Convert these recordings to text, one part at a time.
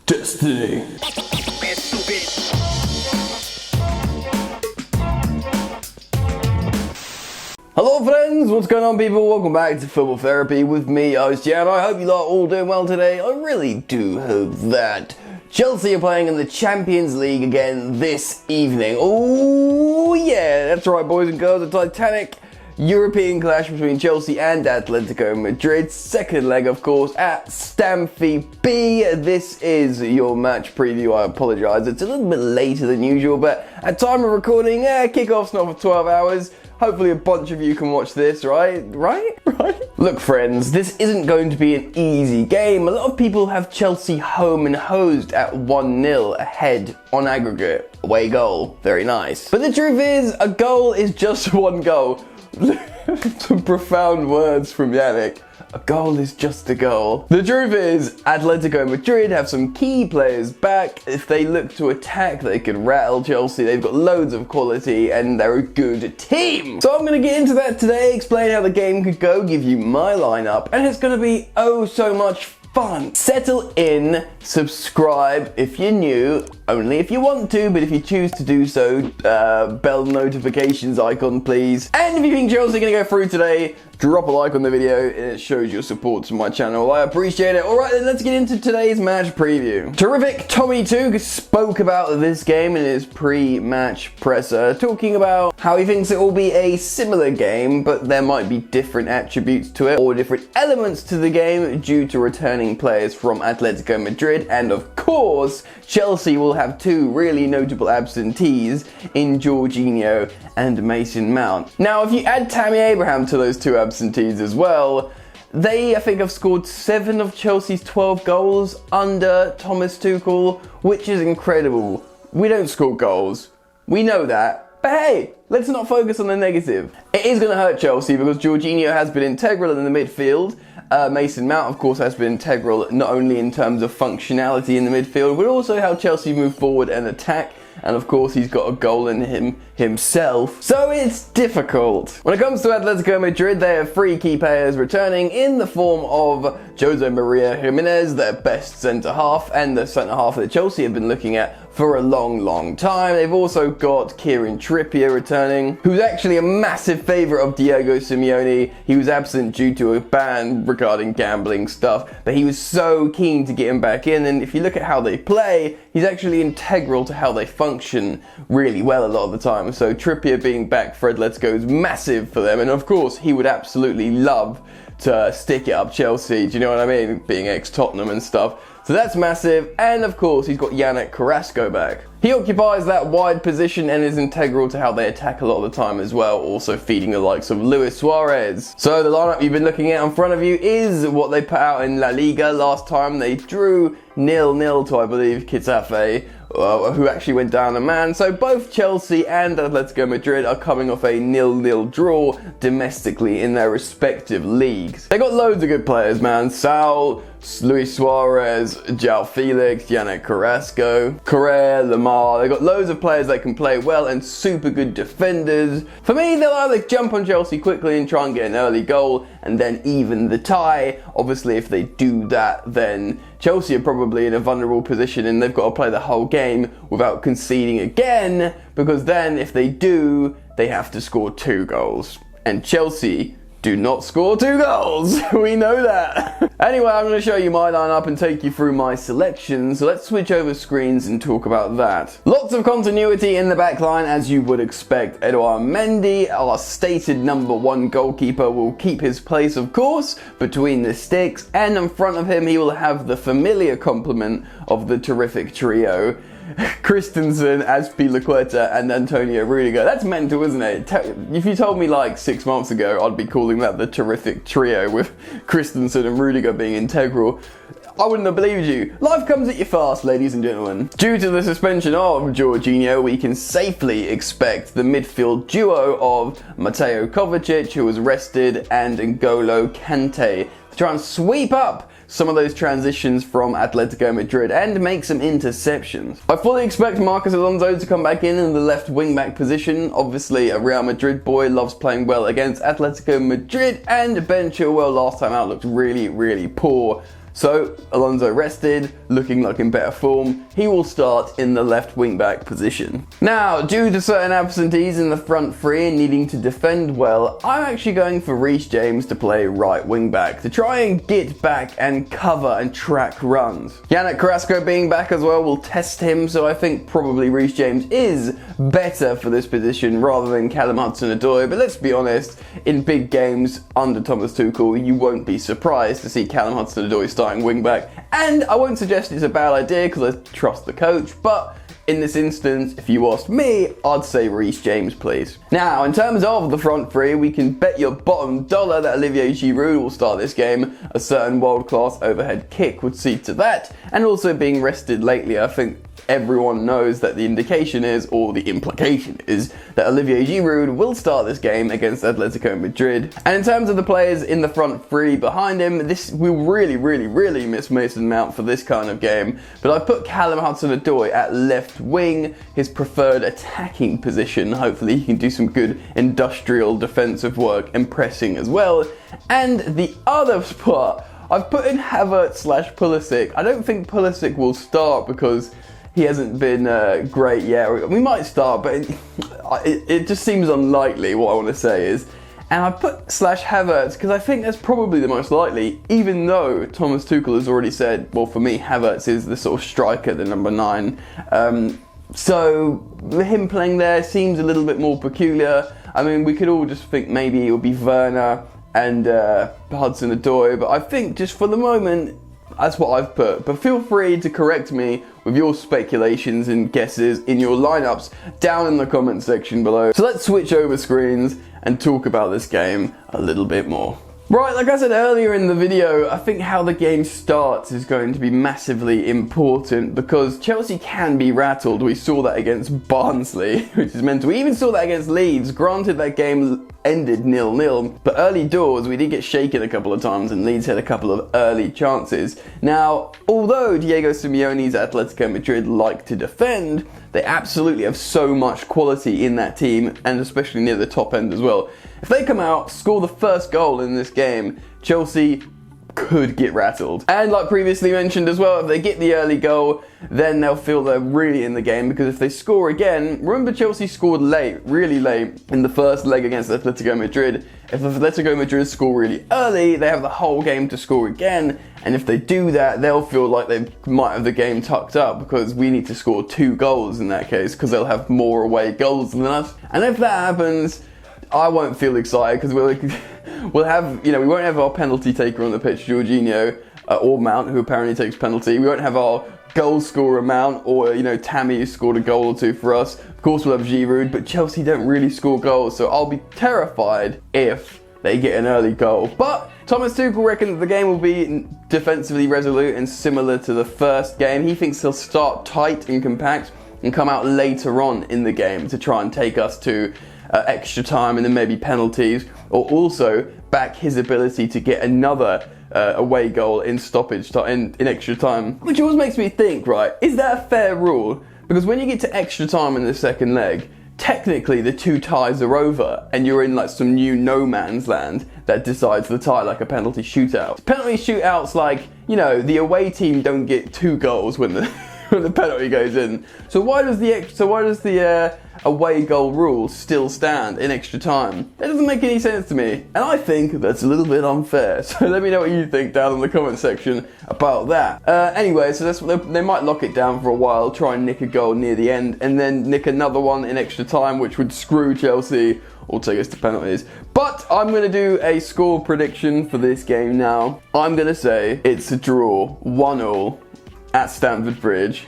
Destiny. Hello friends, what's going on people? Welcome back to Football Therapy with me, host Jan. I hope you lot are all doing well today. I really do hope that. Chelsea are playing in the Champions League again this evening. Oh yeah, that's right boys and girls, a titanic European clash between Chelsea and Atletico Madrid. Second leg, of course, at Stamford Bridge. This is your match preview. I apologise. It's a little bit later than usual, but at time of recording, kickoff's not for 12 hours. Hopefully a bunch of you can watch this, right? Look friends, this isn't going to be an easy game. A lot of people have Chelsea home and hosed at 1-0 ahead on aggregate. Away goal, very nice. But the truth is, a goal is just one goal. Some profound words from Yannick. A goal is just a goal. The truth is, Atletico Madrid have some key players back. If they look to attack, they could rattle Chelsea. They've got loads of quality and they're a good team. So I'm going to get into that today, explain how the game could go, give you my lineup, and it's going to be oh so much fun. Settle in, subscribe if you're new, only if you want to, but if you choose to do so, bell notifications icon please. And if you think Chelsea are going to go through today, drop a like on the video and it shows your support to my channel. I appreciate it. Alright then, let's get into today's match preview. Terrific Tommy too spoke about this game in his pre-match presser, talking about how he thinks it will be a similar game, but there might be different attributes to it or different elements to the game due to returning players from Atletico Madrid, and of course Chelsea will have two really notable absentees in Jorginho and Mason Mount. Now if you add Tammy Abraham to those two absentees as well, they I think have scored 7 of Chelsea's 12 goals under Thomas Tuchel, which is incredible. We don't score goals, we know that, but hey, let's not focus on the negative. It is going to hurt Chelsea because Jorginho has been integral in the midfield. Mason Mount, of course, has been integral not only in terms of functionality in the midfield, but also how Chelsea move forward and attack. And of course, he's got a goal in him himself. So it's difficult. When it comes to Atletico Madrid, they have 3 key players returning in the form of Jose Maria Gimenez, their best centre-half, and the centre-half that Chelsea have been looking at for a long time. They've also got Kieran Trippier returning, who's actually a massive favourite of Diego Simeone. He was absent due to a ban regarding gambling stuff, but he was so keen to get him back in, and if you look at how they play, he's actually integral to how they function really well a lot of the time. So Trippier being back for Atletico is massive for them, and of course he would absolutely love to stick it up Chelsea, do you know what I mean? Being ex-Tottenham and stuff. So that's massive, and of course he's got Yannick Carrasco back. He occupies that wide position and is integral to how they attack a lot of the time as well, also feeding the likes of Luis Suarez. So the lineup you've been looking at in front of you is what they put out in La Liga last time. They drew 0-0 to, I believe, Getafe, who actually went down a man. So both Chelsea and Atletico Madrid are coming off a 0-0 draw domestically in their respective leagues. They got loads of good players, man. Saul, Luis Suarez, Joao Felix, Yannick Carrasco, Correa, Lamar. They've got loads of players that can play well and super good defenders. For me, they'll either jump on Chelsea quickly and try and get an early goal and then even the tie. Obviously, if they do that, then Chelsea are probably in a vulnerable position and they've got to play the whole game without conceding again, because then if they do, they have to score 2 goals. And Chelsea do not score 2 goals. We know that. Anyway, I'm going to show you my lineup and take you through my selection. So let's switch over screens and talk about that. Lots of continuity in the back line, as you would expect. Edouard Mendy, our stated number 1 goalkeeper, will keep his place, of course, between the sticks. And in front of him, he will have the familiar complement of the terrific trio: Christensen, Azpilicueta, and Antonio Rudiger. That's mental, isn't it? If you told me like 6 months ago, I'd be calling that the terrific trio with Christensen and Rudiger being integral, I wouldn't have believed you. Life comes at you fast, ladies and gentlemen. Due to the suspension of Jorginho, we can safely expect the midfield duo of Mateo Kovacic, who was rested, and N'Golo Kante to try and sweep up some of those transitions from Atletico Madrid and make some interceptions. I fully expect Marcos Alonso to come back in the left wing-back position. Obviously, a Real Madrid boy, loves playing well against Atletico Madrid, and Ben Chilwell last time out looked really poor. So Alonso rested, looking like in better form. He will start in the left wing back position. Now, due to certain absentees in the front three and needing to defend well, I'm actually going for Reece James to play right wing back to try and get back and cover and track runs. Yannick Carrasco being back as well will test him, so I think probably Reece James is better for this position rather than Callum Hudson-Odoi, but let's be honest, in big games under Thomas Tuchel, you won't be surprised to see Callum Hudson-Odoi starting wing-back, and I won't suggest it's a bad idea because I trust the coach, but in this instance, if you asked me, I'd say Reece James, please. Now, in terms of the front three, we can bet your bottom dollar that Olivier Giroud will start this game. A certain world-class overhead kick would see to that, and also being rested lately, I think everyone knows that the indication is, or the implication is, that Olivier Giroud will start this game against Atletico Madrid. And in terms of the players in the front three behind him, this will really miss Mason Mount for this kind of game. But I put Callum Hudson-Odoi at left wing, his preferred attacking position. Hopefully he can do some good industrial defensive work and pressing as well. And the other spot, I've put in Havertz/Pulisic. I don't think Pulisic will start because he hasn't been great yet. We might start, but it just seems unlikely, what I want to say is. And I put /Havertz because I think that's probably the most likely, even though Thomas Tuchel has already said, well, for me, Havertz is the sort of striker, the number 9. So him playing there seems a little bit more peculiar. I mean, we could all just think maybe it would be Werner and Hudson-Odoi, but I think just for the moment, that's what I've put. But feel free to correct me with your speculations and guesses in your lineups down in the comment section below. So let's switch over screens and talk about this game a little bit more. Right, like I said earlier in the video, I think how the game starts is going to be massively important because Chelsea can be rattled. We saw that against Barnsley, which is mental. We even saw that against Leeds. Granted, that game ended 0-0, but early doors we did get shaken a couple of times and Leeds had a couple of early chances. Now, although Diego Simeone's Atletico Madrid like to defend, they absolutely have so much quality in that team, and especially near the top end as well. If they come out, score the first goal in this game, Chelsea could get rattled. And like previously mentioned as well, if they get the early goal, then they'll feel they're really in the game, because if they score again, remember Chelsea scored late, really late, in the first leg against Atletico Madrid. If Atletico Madrid score really early, they have the whole game to score again, and if they do that, they'll feel like they might have the game tucked up, because we need to score 2 goals in that case, because they'll have more away goals than us. And if that happens, I won't feel excited, because we'll have, we won't have our penalty taker on the pitch, Jorginho, or Mount, who apparently takes penalty. We won't have our goal scorer Mount, or, Tammy, who scored a goal or 2 for us. Of course, we'll have Giroud, but Chelsea don't really score goals, so I'll be terrified if they get an early goal. But Thomas Tuchel reckons the game will be defensively resolute and similar to the first game. He thinks he'll start tight and compact and come out later on in the game to try and take us to extra time and then maybe penalties, or also back his ability to get another away goal in stoppage time, in extra time. Which always makes me think, right, is that a fair rule? Because when you get to extra time in the second leg, technically the 2 ties are over and you're in like some new no man's land that decides the tie, like a penalty shootout. Penalty shootouts, like, the away team don't get 2 goals when the when the penalty goes in. So why does the away goal rule still stand in extra time? That doesn't make any sense to me, and I think that's a little bit unfair. So let me know what you think down in the comment section about that. Anyway, so they might lock it down for a while, try and nick a goal near the end, and then nick another one in extra time, which would screw Chelsea or take us to penalties. But I'm going to do a score prediction for this game now. I'm going to say it's a draw, 1-1 at Stamford Bridge,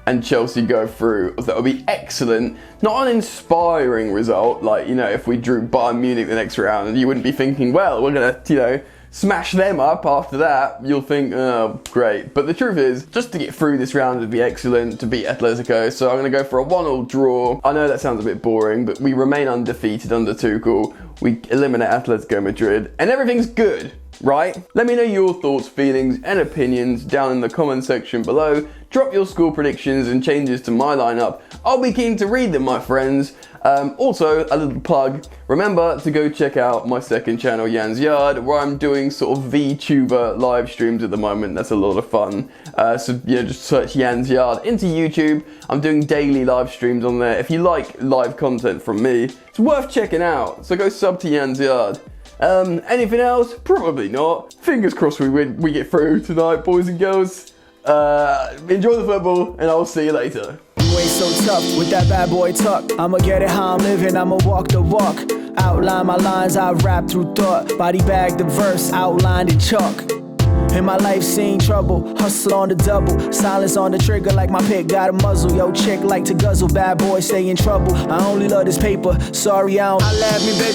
and Chelsea go through. That would be excellent. Not an inspiring result, like, if we drew Bayern Munich the next round, and you wouldn't be thinking, well, we're gonna, smash them up after that. You'll think, oh, great. But the truth is, just to get through this round would be excellent, to beat Atletico. So I'm gonna go for a 1-1 draw. I know that sounds a bit boring, but we remain undefeated under Tuchel. We eliminate Atletico Madrid, and everything's good. right? Let me know your thoughts, feelings and opinions down in the comment section below. Drop your score predictions and changes to my lineup. I'll be keen to read them, my friends. Also, a little plug, remember to go check out my second channel, Yan's Yard, where I'm doing sort of VTuber live streams at the moment. That's a lot of fun. So just search Yan's Yard into YouTube. I'm doing daily live streams on there. If you like live content from me, it's worth checking out. So go sub to Yan's Yard. Anything else? Probably not. Fingers crossed we get through tonight, boys and girls. Enjoy the football, and I'll see you later. You ain't so tough with that bad boy tuck. I'ma get it how I'm living, I'ma walk the walk. Outline my lines, I rap through thought. Body bag the verse, outlined in chalk. In my life seen trouble, hustle on the double. Silence on the trigger like my pick got a muzzle. Yo chick like to guzzle, bad boy stay in trouble. I only love this paper, sorry I don't. I laugh me, baby.